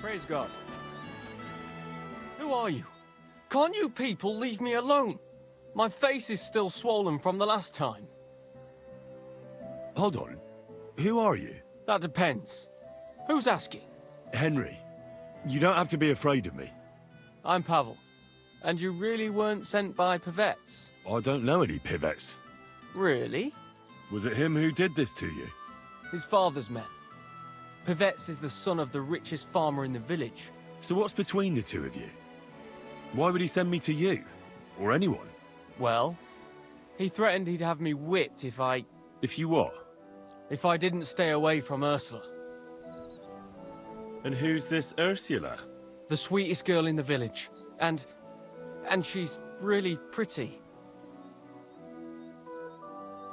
Praise God. Who are you? Can't you people leave me alone? My face is still swollen from the last time. Hold on. Who are you? That depends. Who's asking? Henry. You don't have to be afraid of me. I'm Pavel. And you really weren't sent by Pivets? I don't know any Pivets. Really? Was it him who did this to you? His father's men. Pivets is the son of the richest farmer in the village. So what's between the two of you? Why would he send me to you? Or anyone? Well, he threatened he'd have me whipped if I If you what? didn't stay away from Ursula. And who's this Ursula? The sweetest girl in the village. And she's really pretty.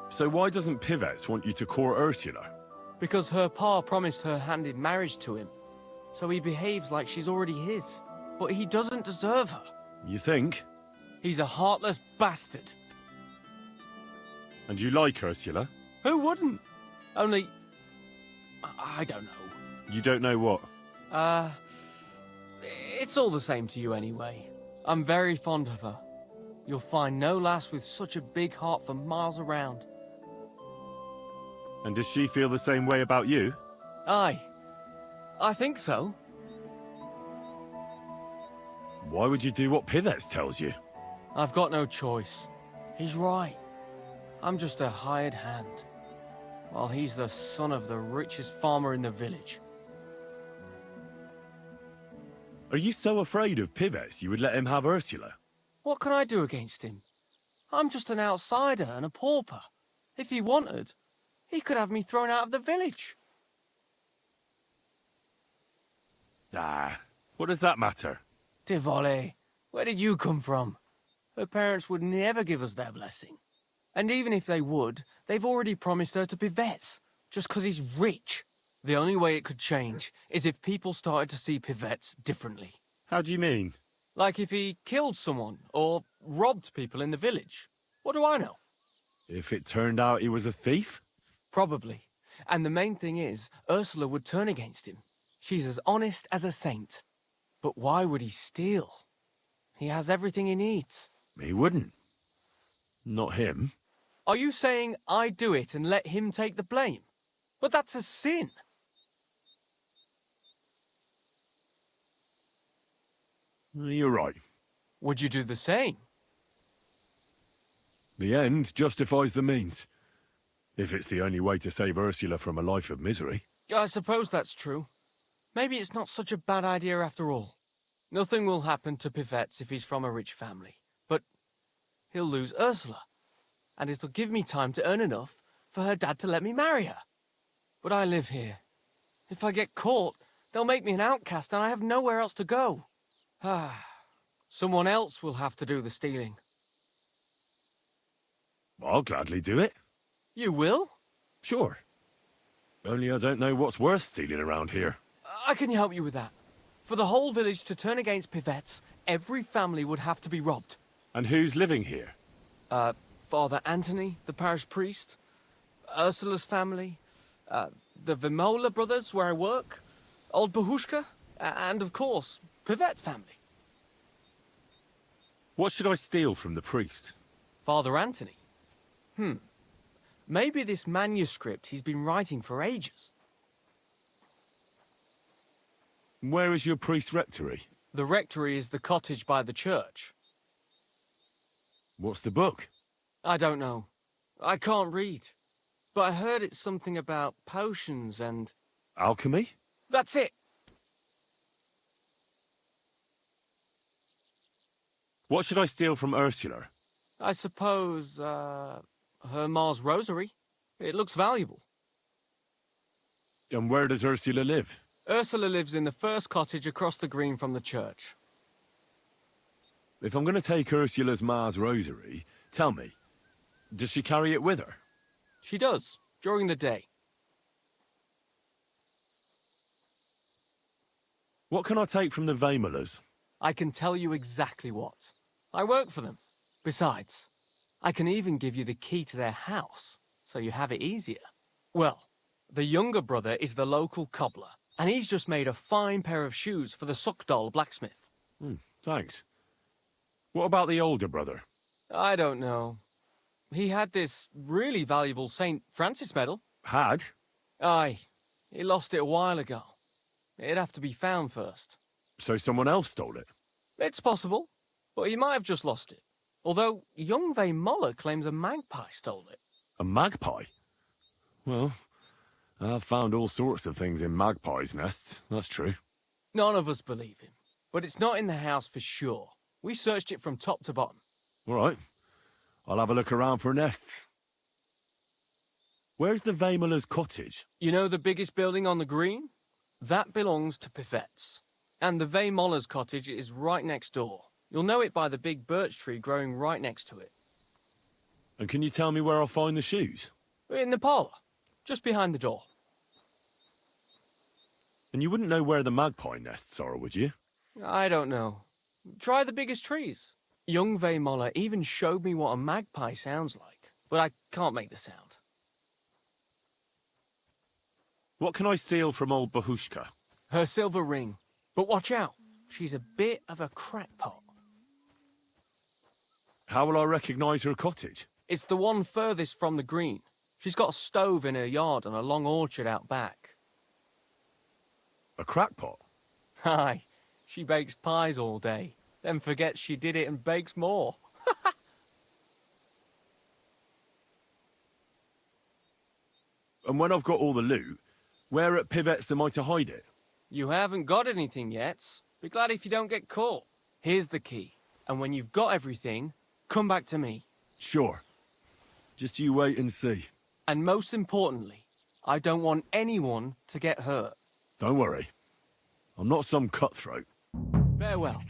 So why doesn't Pivets want you to court Ursula? Because her pa promised her hand in marriage to him. So he behaves like she's already his. But he doesn't deserve her. You think? He's a heartless bastard. And you like Ursula? Who wouldn't? Only... I don't know. You don't know what? It's all the same to you anyway. I'm very fond of her. You'll find no lass with such a big heart for miles around. And does she feel the same way about you? Aye. I think so. Why would you do what Pivets tells you? I've got no choice. He's right. I'm just a hired hand. While he's the son of the richest farmer in the village. Are you so afraid of Pivets you would let him have Ursula? What can I do against him? I'm just an outsider and a pauper. If he wanted, he could have me thrown out of the village. Ah, what does that matter? Tivoli, where did you come from? Her parents would never give us their blessing. And even if they would, they've already promised her to Pivets, just 'cause he's rich. The only way it could change is if people started to see Pivets differently. How do you mean? Like if he killed someone, or robbed people in the village. What do I know? If it turned out he was a thief? Probably. And the main thing is, Ursula would turn against him. She's as honest as a saint. But why would he steal? He has everything he needs. He wouldn't. Not him. Are you saying I do it and let him take the blame? But that's a sin. You're right. Would you do the same? The end justifies the means. If it's the only way to save Ursula from a life of misery. I suppose that's true. Maybe it's not such a bad idea after all. Nothing will happen to Pivets if he's from a rich family. But he'll lose Ursula. And it'll give me time to earn enough for her dad to let me marry her. But I live here. If I get caught, they'll make me an outcast and I have nowhere else to go. Someone else will have to do the stealing. I'll gladly do it. You will? Sure. Only I don't know what's worth stealing around here. I can help you with that. For the whole village to turn against Pivets, every family would have to be robbed. And who's living here? Father Anthony, the parish priest, Ursula's family, the Vimola brothers where I work, old Bahushka, and of course, Pivet's family. What should I steal from the priest? Father Anthony? Maybe this manuscript he's been writing for ages. Where is your priest rectory? The rectory is the cottage by the church. What's the book? I don't know. I can't read. But I heard it's something about potions and... Alchemy? That's it! What should I steal from Ursula? I suppose, her Ma's rosary. It looks valuable. And where does Ursula live? Ursula lives in the first cottage across the green from the church. If I'm going to take Ursula's Ma's rosary, tell me, does she carry it with her? She does, during the day. What can I take from the Vamolas? I can tell you exactly what. I work for them. Besides, I can even give you the key to their house, so you have it easier. Well, the younger brother is the local cobbler, And he's just made a fine pair of shoes for the Suckdoll blacksmith. Thanks. What about the older brother? I don't know. He had this really valuable St. Francis medal. Had? Aye, he lost it a while ago. It'd have to be found first. So someone else stole it? It's possible, but he might have just lost it. Although young Moller claims a magpie stole it. A magpie? Well, I've found all sorts of things in magpies' nests, that's true. None of us believe him, but it's not in the house for sure. We searched it from top to bottom. All right. I'll have a look around for nests. Where's the Weimler's cottage? You know the biggest building on the green? That belongs to Pivette's. And the Weimler's cottage is right next door. You'll know it by the big birch tree growing right next to it. And can you tell me where I'll find the shoes? In the parlour, just behind the door. And you wouldn't know where the magpie nests are, would you? I don't know. Try the biggest trees. Young Weimler even showed me what a magpie sounds like, but I can't make the sound. What can I steal from old Bahushka? Her silver ring. But watch out, she's a bit of a crackpot. How will I recognise her cottage? It's the one furthest from the green. She's got a stove in her yard and a long orchard out back. A crackpot? Aye, she bakes pies all day, then forgets she did it and bakes more. And when I've got all the loot, where at Pivet's am I to hide it? You haven't got anything yet. Be glad if you don't get caught. Here's the key, and when you've got everything, come back to me. Sure. Just you wait and see. And most importantly, I don't want anyone to get hurt. Don't worry. I'm not some cutthroat. Farewell.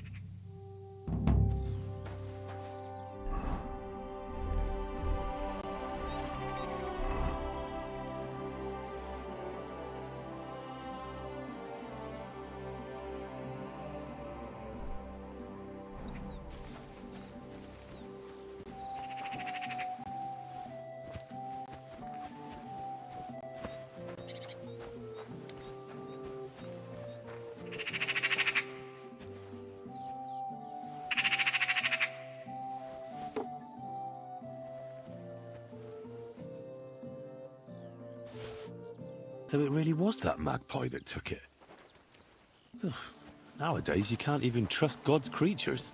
So it really was that magpie that took it. Nowadays, you can't even trust God's creatures.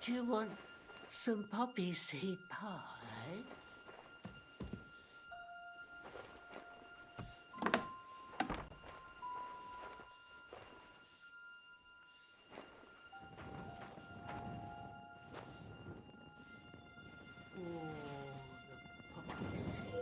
Do you want some poppy seed pie? Oh, the poppy seeds.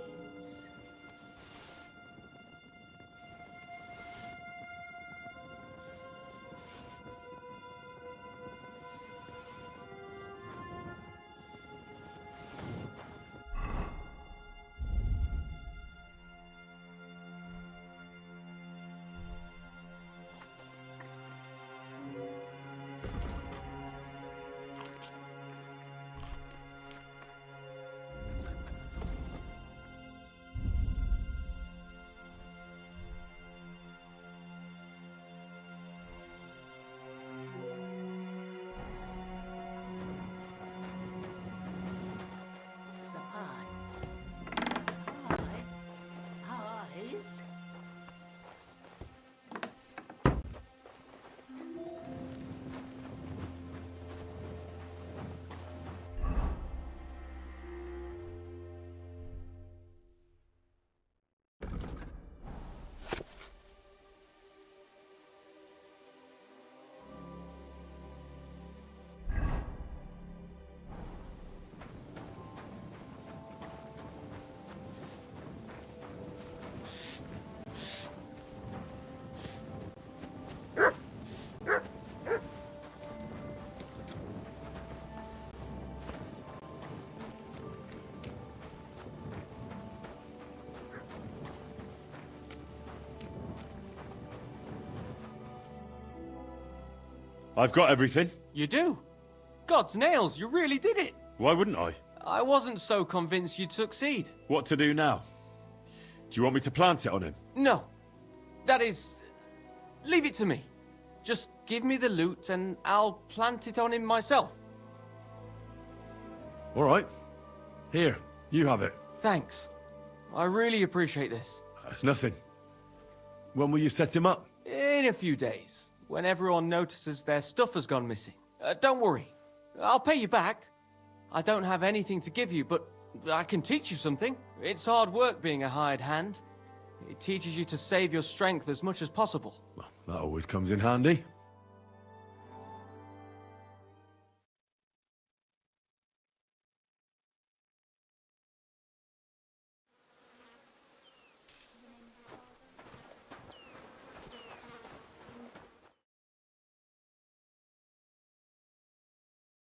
The pie. Pies? I've got everything. You do? God's nails, you really did it! Why wouldn't I? I wasn't so convinced you'd succeed. What to do now? Do you want me to plant it on him? No. That is... Leave it to me. Just give me the loot and I'll plant it on him myself. All right. Here, you have it. Thanks. I really appreciate this. That's nothing. When will you set him up? In a few days, when everyone notices their stuff has gone missing. Don't worry. I'll pay you back. I don't have anything to give you, but I can teach you something. It's hard work being a hired hand. It teaches you to save your strength as much as possible. Well, that always comes in handy.